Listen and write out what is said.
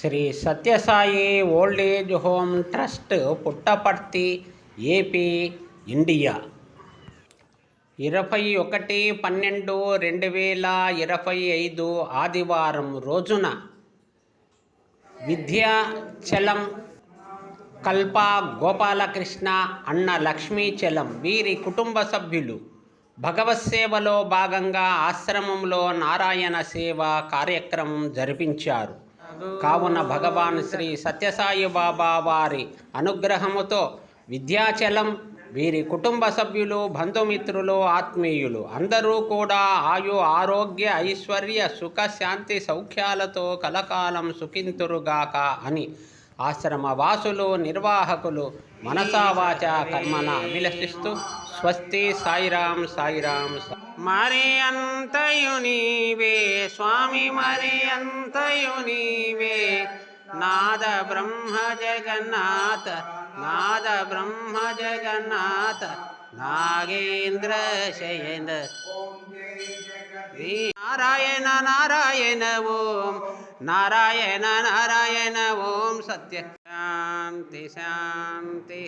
Shri Sathya Sai old age home trust Puttaparthi AP India 21/12/2025 ఆదివారం రోజున విద్యాచలం కల్పా గోపాలకృష్ణ అన్న లక్ష్మీచలం వీరి కుటుంబ సభ్యులు భగవత్ సేవలో భాగంగా ఆశ్రమంలో నారాయణ సేవ కార్యక్రమం జరిపించారు. కావున భగవాన్ శ్రీ సత్యసాయి బాబా వారి అనుగ్రహముతో విద్యాచలం వీరి కుటుంబ సభ్యులు, బంధుమిత్రులు, ఆత్మీయులు అందరూ కూడా ఆయు ఆరోగ్య ఐశ్వర్య సుఖ శాంతి సౌఖ్యాలతో కలకాలం సుఖింతురుగాక అని ఆశ్రమ వాసులు, నిర్వాహకులు మనసా వాచా కర్మన అభిలషిస్తూ స్వస్తి. సాయిరాం సాయిరాం. మరి అంతయు నీవే స్వామి, మరి అంతయు నీవే నాద బ్రహ్మ జగన్నాథ, నాద బ్రహ్మ జగన్నాథ నాగేంద్ర శయన నారాయణ నారాయణ ఓం, నారాయణ నారాయణ ఓం. సత్య శాంతి శాంతి.